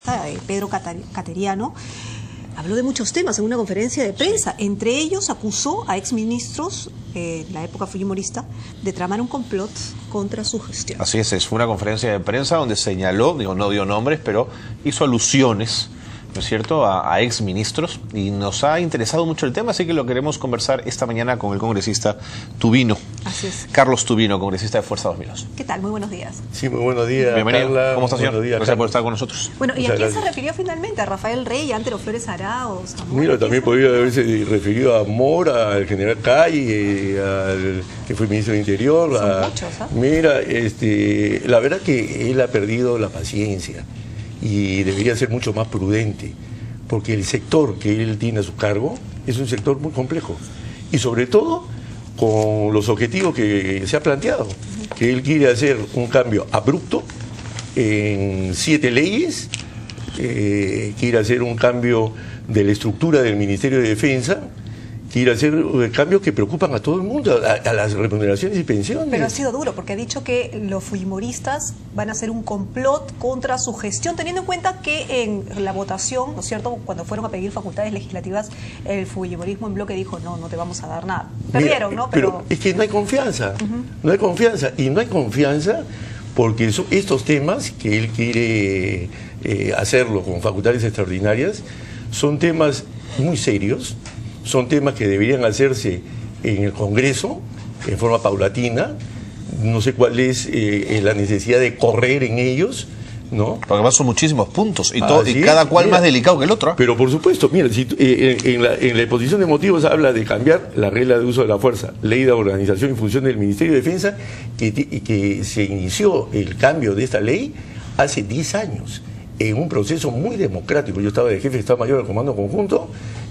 fujimorista, Pedro Cateriano, habló de muchos temas en una conferencia de prensa. Entre ellos acusó a exministros, en la época fujimorista, de tramar un complot contra su gestión. Así es, fue una conferencia de prensa donde señaló, no dio nombres, pero hizo alusiones, ¿no es cierto?, a exministros, y nos ha interesado mucho el tema, así que lo queremos conversar esta mañana con el congresista Tubino. Así es. Carlos Tubino, congresista de Fuerza 2002. ¿Qué tal? Muy buenos días. Sí, muy buenos días, bienvenido. Carla. ¿Cómo está, señor? Buenos días, gracias por estar con nosotros. Bueno, ¿y a quién se refirió finalmente? ¿A Rafael Rey, a Antero Flores Arauz? Mira, también podría haberse referido a Mora, al general Calle, al que fue ministro del Interior. Son muchos, ¿eh? Mira, la verdad que él ha perdido la paciencia y debería ser mucho más prudente, porque el sector que él tiene a su cargo es un sector muy complejo y sobre todo con los objetivos que se ha planteado, que él quiere hacer un cambio abrupto en 7 leyes, quiere hacer un cambio de la estructura del Ministerio de Defensa, quiere hacer cambios que preocupan a todo el mundo, a las remuneraciones y pensiones. Pero ha sido duro, porque ha dicho que los fujimoristas van a hacer un complot contra su gestión, teniendo en cuenta que en la votación, ¿no es cierto?, cuando fueron a pedir facultades legislativas, el fujimorismo en bloque dijo, no te vamos a dar nada. Perdieron, Mira, ¿no? Pero es que no hay confianza, no hay confianza, y no hay confianza porque estos temas que él quiere hacerlo con facultades extraordinarias son temas muy serios, son temas que deberían hacerse en el Congreso en forma paulatina. No sé cuál es la necesidad de correr en ellos, ¿no? Porque además son muchísimos puntos y Así cada es, cual mira, más delicado que el otro. Pero por supuesto, mira, si, en la exposición de motivos habla de cambiar la regla de uso de la fuerza, ley de organización y función del Ministerio de Defensa, que se inició el cambio de esta ley hace 10 años, en un proceso muy democrático. Yo estaba de jefe de Estado Mayor del Comando Conjunto,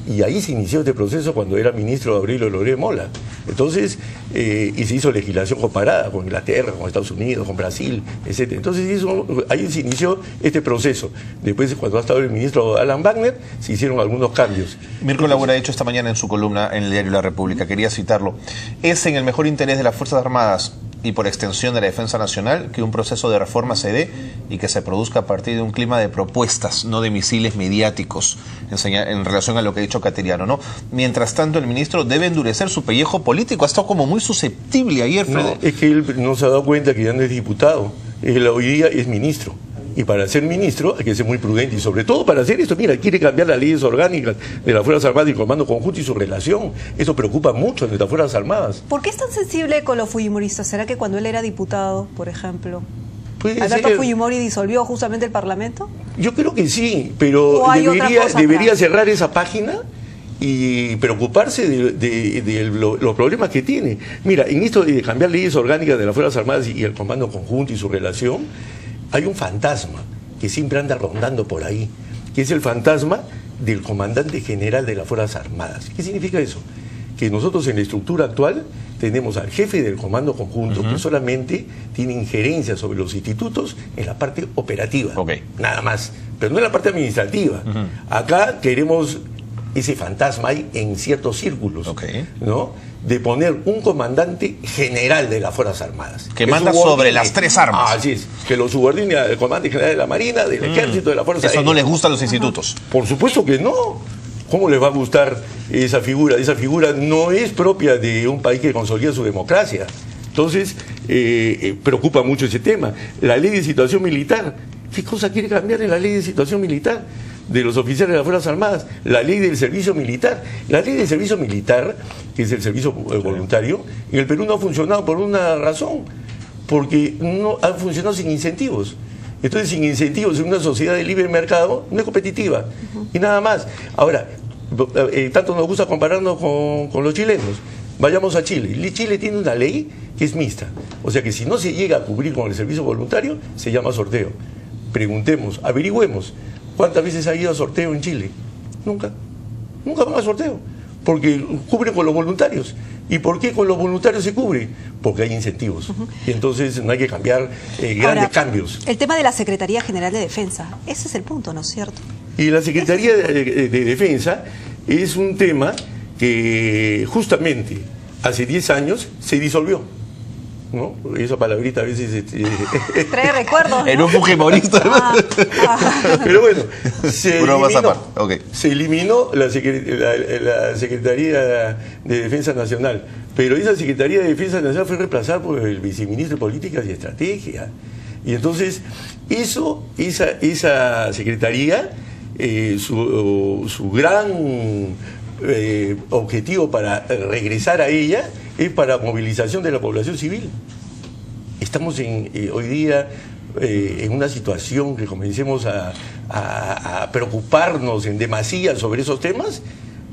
y ahí se inició este proceso cuando era ministro Gabriel Loré Mola. Entonces, y se hizo legislación comparada con Inglaterra, con Estados Unidos, con Brasil, etc. Entonces, ahí se inició este proceso. Después, cuando ha estado el ministro Alan Wagner, se hicieron algunos cambios. Mirko Labora ha dicho esta mañana en su columna en el diario La República, quería citarlo, es en el mejor interés de las Fuerzas Armadas y por extensión de la defensa nacional que un proceso de reforma se dé y que se produzca a partir de un clima de propuestas, no de misiles mediáticos, en relación a lo que ha dicho Cateriano, ¿no? Mientras tanto, el ministro debe endurecer su pellejo político. Ha estado como muy susceptible ayer, Fred. No, es que él no se ha dado cuenta que ya no es diputado. Él hoy día es ministro. Y para ser ministro hay que ser muy prudente, y sobre todo para hacer esto, mira, quiere cambiar las leyes orgánicas de las Fuerzas Armadas y el Comando Conjunto y su relación. Eso preocupa mucho a nuestras Fuerzas Armadas. ¿Por qué es tan sensible con los fujimoristas? ¿Será que cuando él era diputado, por ejemplo, Alberto Fujimori disolvió justamente el Parlamento? Yo creo que sí, pero debería cerrar esa página y preocuparse de los problemas que tiene. Mira, en esto de cambiar leyes orgánicas de las Fuerzas Armadas y el Comando Conjunto y su relación, hay un fantasma que siempre anda rondando por ahí, que es el fantasma del comandante general de las Fuerzas Armadas. ¿Qué significa eso? Que nosotros en la estructura actual tenemos al jefe del Comando Conjunto, que solamente tiene injerencia sobre los institutos en la parte operativa, nada más, pero no en la parte administrativa. Acá queremos ese fantasma hay en ciertos círculos, ¿no?, de poner un comandante general de las Fuerzas Armadas. Que manda sobre las 3 armas. Así es, que lo subordine al comandante general de la Marina, del Ejército, de la Fuerza Aérea. Eso no les gusta a los institutos. Por supuesto que no. ¿Cómo les va a gustar esa figura? Esa figura no es propia de un país que consolida su democracia. Entonces, preocupa mucho ese tema. La ley de situación militar. ¿Qué cosa quiere cambiar en la ley de situación militar de los oficiales de las Fuerzas Armadas? La ley del servicio militar. La ley del servicio militar, que es el servicio voluntario, en el Perú no ha funcionado por una razón, porque no ha funcionado sin incentivos. Entonces, sin incentivos en una sociedad de libre mercado no es competitiva, y nada más. Ahora, tanto nos gusta compararnos con los chilenos. Vayamos a Chile. Chile tiene una ley que es mixta, o sea que si no se llega a cubrir con el servicio voluntario, se llama sorteo. Preguntemos, averigüemos, ¿cuántas veces ha ido a sorteo en Chile? Nunca. Nunca van a sorteo, porque cubre con los voluntarios. ¿Y por qué con los voluntarios se cubre? Porque hay incentivos. Y entonces no hay que cambiar grandes cambios. El tema de la Secretaría General de Defensa, ese es el punto, ¿no es cierto? Y la Secretaría de Defensa es un tema que justamente hace 10 años se disolvió. ¿no? Esa palabrita a veces... Trae recuerdos, ¿no? En un fujimorista. Pero bueno, se Bromas eliminó, aparte. Okay. se eliminó la Secretaría de Defensa Nacional, pero esa Secretaría de Defensa Nacional fue reemplazada por el viceministro de Políticas y Estrategia. Y entonces, esa Secretaría, su gran objetivo para regresar a ella es para movilización de la población civil. Estamos hoy día en una situación que comencemos a preocuparnos en demasía sobre esos temas.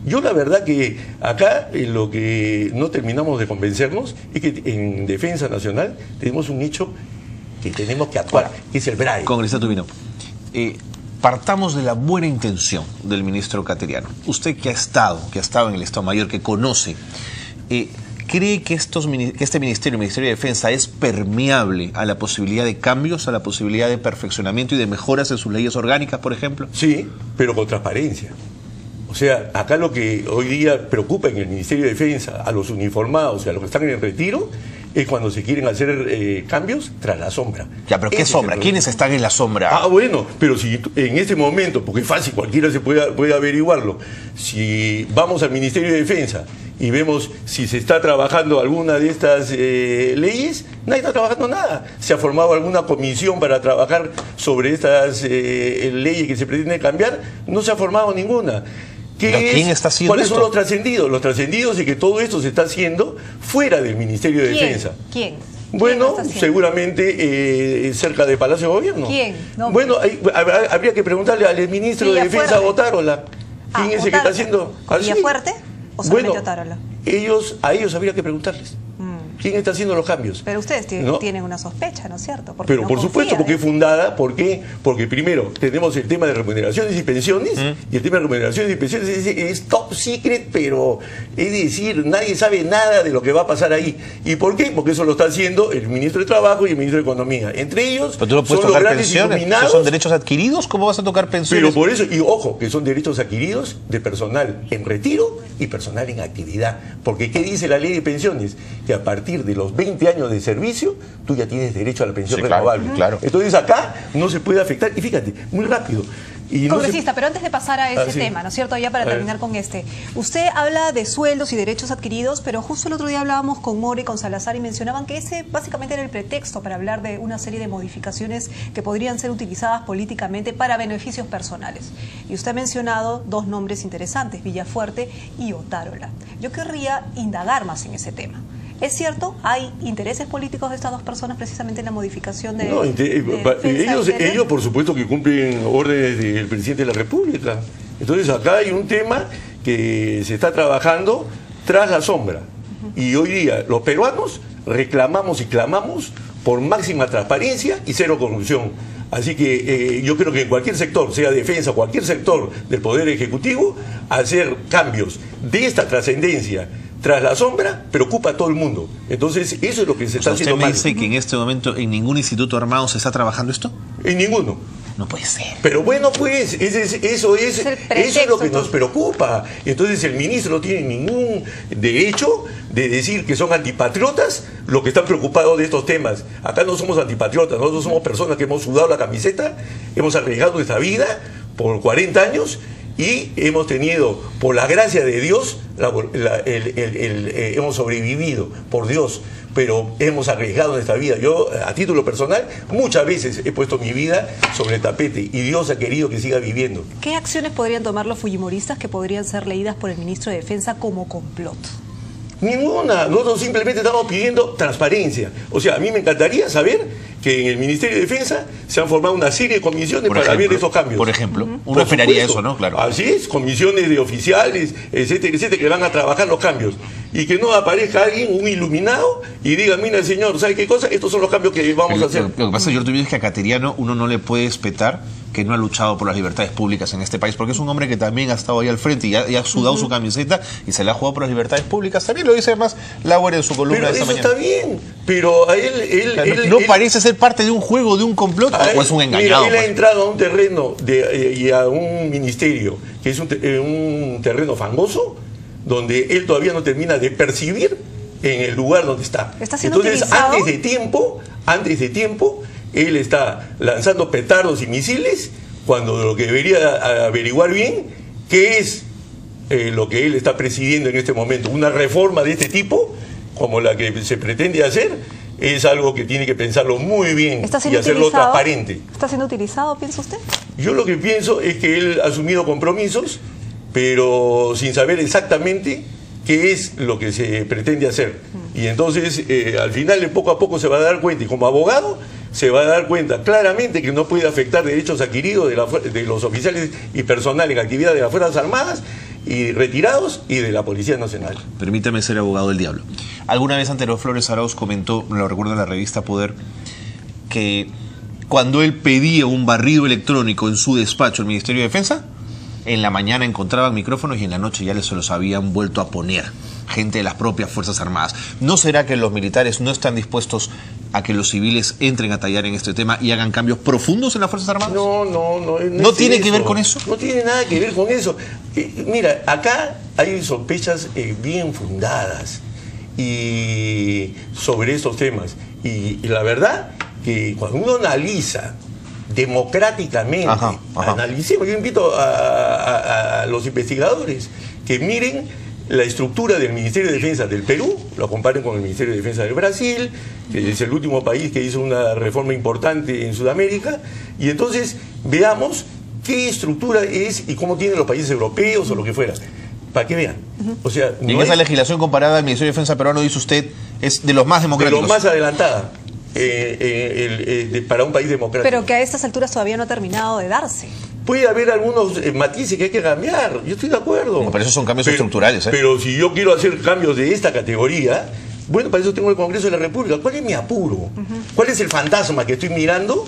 Yo la verdad que acá lo que no terminamos de convencernos es que en Defensa Nacional tenemos un hecho que tenemos que actuar, que es el BRAE. Congresista Tubino, partamos de la buena intención del ministro Cateriano. Usted que ha estado en el Estado Mayor, que conoce, ¿cree que este ministerio, el Ministerio de Defensa, es permeable a la posibilidad de cambios, a la posibilidad de perfeccionamiento y de mejoras en sus leyes orgánicas, por ejemplo? Sí, pero con transparencia. O sea, acá lo que hoy día preocupa en el Ministerio de Defensa a los uniformados y a los que están en el retiro es cuando se quieren hacer cambios tras la sombra. Ya, pero ¿qué sombra? ¿Quiénes están en la sombra? Ah, bueno, pero si en este momento, porque es fácil, cualquiera se puede averiguarlo, si vamos al Ministerio de Defensa y vemos si se está trabajando alguna de estas leyes, nadie está trabajando nada. Se ha formado alguna comisión para trabajar sobre estas leyes que se pretenden cambiar, no se ha formado ninguna. ¿Quién está haciendo ¿Cuáles esto? son los trascendidos? Los trascendidos es que todo esto se está haciendo fuera del Ministerio de Defensa. ¿Quién? Bueno, seguramente cerca del Palacio de Gobierno. ¿Quién? No, bueno, habría que preguntarle al ministro de Defensa, Otárola. ¿Quién es el que está haciendo? ¿Con Villafuerte o solamente Otárola? A ellos habría que preguntarles. ¿Quién está haciendo los cambios? Pero ustedes tienen una sospecha, ¿no es cierto? Pero no por supuesto, porque es fundada. ¿Por qué? Porque primero tenemos el tema de remuneraciones y pensiones, y el tema de remuneraciones y pensiones es top secret, pero es decir, nadie sabe nada de lo que va a pasar ahí. ¿Y por qué? Porque eso lo está haciendo el ministro de Trabajo y el ministro de Economía. Entre ellos, pero tú no puedes son tocar los grandes pensiones. iluminados. ¿Son derechos adquiridos? ¿Cómo vas a tocar pensiones? Pero por eso, y ojo, que son derechos adquiridos de personal en retiro y personal en actividad. Porque ¿qué dice la ley de pensiones? Que a partir de los 20 años de servicio, tú ya tienes derecho a la pensión renovable. Claro. Entonces acá no se puede afectar. Y fíjate, muy rápido. Congresista, pero antes de pasar a ese tema, ¿no es cierto? Ya para terminar con este. Usted habla de sueldos y derechos adquiridos, pero justo el otro día hablábamos con Mora y con Salazar y mencionaban que ese básicamente era el pretexto para hablar de una serie de modificaciones que podrían ser utilizadas políticamente para beneficios personales. Y usted ha mencionado dos nombres interesantes, Villafuerte y Otárola. Yo querría indagar más en ese tema. ¿Es cierto? ¿Hay intereses políticos de estas dos personas precisamente en la modificación de... No, ellos por supuesto que cumplen órdenes del presidente de la República. Entonces acá hay un tema que se está trabajando tras la sombra. Y hoy día los peruanos reclamamos y clamamos por máxima transparencia y cero corrupción. Así que yo creo que en cualquier sector, sea defensa, cualquier sector del Poder Ejecutivo, hacer cambios de esta trascendencia tras la sombra preocupa a todo el mundo. Entonces eso es lo que se está haciendo mal. ¿Usted me dice que en este momento en ningún instituto armado se está trabajando esto? En ninguno. No puede ser. Pero bueno, pues, eso es lo que nos preocupa. Entonces el ministro no tiene ningún derecho de decir que son antipatriotas los que están preocupados de estos temas. Acá no somos antipatriotas, nosotros somos personas que hemos sudado la camiseta, hemos arriesgado nuestra vida por 40 años y hemos tenido, por la gracia de Dios, hemos sobrevivido, por Dios, pero hemos arriesgado nuestra vida. Yo, a título personal, muchas veces he puesto mi vida sobre el tapete y Dios ha querido que siga viviendo. ¿Qué acciones podrían tomar los fujimoristas que podrían ser leídas por el ministro de Defensa como complot? Ninguna. Nosotros simplemente estamos pidiendo transparencia. O sea, a mí me encantaría saber que en el Ministerio de Defensa se han formado una serie de comisiones para ver estos cambios. Por ejemplo, uno esperaría eso, ¿no? Claro. Así es, comisiones de oficiales, etcétera, etcétera, que van a trabajar los cambios. Y que no aparezca alguien, un iluminado, y diga, mira, señor, ¿sabe qué cosa? Estos son los cambios que vamos a hacer. Lo que pasa, yo es que a Cateriano uno no le puede espetar que no ha luchado por las libertades públicas en este país, porque es un hombre que también ha estado ahí al frente y ha sudado su camiseta y se la ha jugado por las libertades públicas. También lo dice además Lauer en su columna de esta mañana. Pero eso está bien, pero a él... ¿No parece ser parte de un juego, de un complot, o es un engañado? Mira, él ha entrado a un terreno y a un ministerio que es un terreno fangoso, donde él todavía no termina de percibir en el lugar donde está. ¿Está siendo Entonces, utilizado? antes de tiempo, él está lanzando petardos y misiles cuando lo que debería averiguar bien qué es lo que él está presidiendo en este momento. Una reforma de este tipo, como la que se pretende hacer, es algo que tiene que pensarlo muy bien y hacerlo transparente. ¿Está siendo utilizado, piensa usted? Yo lo que pienso es que él ha asumido compromisos, pero sin saber exactamente qué es lo que se pretende hacer. Y entonces, al final, poco a poco se va a dar cuenta, y como abogado, se va a dar cuenta claramente que no puede afectar derechos adquiridos de los oficiales y personal en actividad de las Fuerzas Armadas y retirados y de la Policía Nacional. Permítame ser abogado del diablo. Alguna vez Antero Flores Arauz comentó, lo recuerdo en la revista Poder, que cuando él pedía un barrido electrónico en su despacho, el Ministerio de Defensa, en la mañana encontraban micrófonos y en la noche ya se los habían vuelto a poner gente de las propias Fuerzas Armadas. ¿No será que los militares no están dispuestos a que los civiles entren a tallar en este tema y hagan cambios profundos en las Fuerzas Armadas? No. ¿No tiene que ver con eso? No tiene nada que ver con eso. Mira, acá hay sospechas bien fundadas y sobre estos temas. Y la verdad que cuando uno analiza democráticamente, analicemos, yo invito a los investigadores que miren la estructura del Ministerio de Defensa del Perú, lo comparen con el Ministerio de Defensa del Brasil, que es el último país que hizo una reforma importante en Sudamérica, y entonces veamos qué estructura es y cómo tienen los países europeos o lo que fuera, para que vean. O sea, y en esa legislación comparada al Ministerio de Defensa peruano, dice usted, es de los más democráticos. De los más adelantada. Para un país democrático. Pero que a estas alturas todavía no ha terminado de darse. Puede haber algunos matices que hay que cambiar, yo estoy de acuerdo. No, pero esos son cambios estructurales. Pero si yo quiero hacer cambios de esta categoría, bueno, para eso tengo el Congreso de la República. ¿Cuál es mi apuro? ¿Cuál es el fantasma que estoy mirando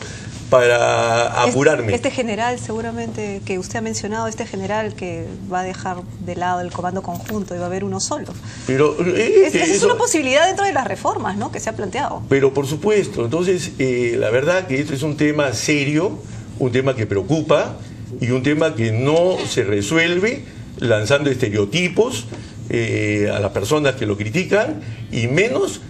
para apurarme? Este general, seguramente, que usted ha mencionado, este general que va a dejar de lado el comando conjunto y va a haber uno solo. Pero esa es una posibilidad dentro de las reformas, ¿no?, que se ha planteado. Pero por supuesto, entonces, la verdad que esto es un tema serio, un tema que preocupa y un tema que no se resuelve lanzando estereotipos a las personas que lo critican y menos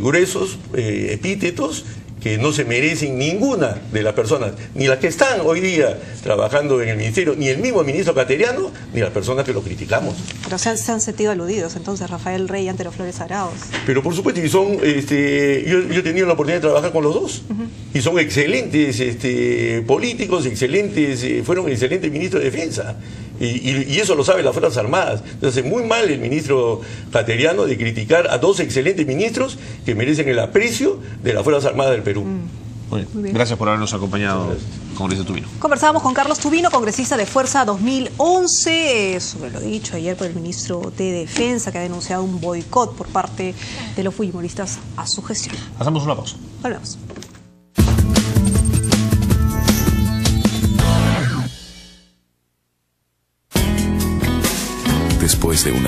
gruesos epítetos que no se merecen ninguna de las personas, ni las que están hoy día trabajando en el ministerio, ni el mismo ministro Cateriano, ni las personas que lo criticamos. Pero se han sentido aludidos entonces Rafael Rey y Antero Flores Arauz. Pero por supuesto, y son, yo he tenido la oportunidad de trabajar con los dos, y son excelentes políticos, fueron excelentes ministros de defensa, y eso lo saben las Fuerzas Armadas. Entonces, muy mal el ministro Cateriano de criticar a dos excelentes ministros que merecen el aprecio de las Fuerzas Armadas del Perú. Muy bien. Gracias por habernos acompañado, congresista Tubino. Conversábamos con Carlos Tubino, congresista de Fuerza 2011, sobre lo dicho ayer por el ministro de Defensa, que ha denunciado un boicot por parte de los fujimoristas a su gestión. Hacemos una pausa. Volvemos. Después de una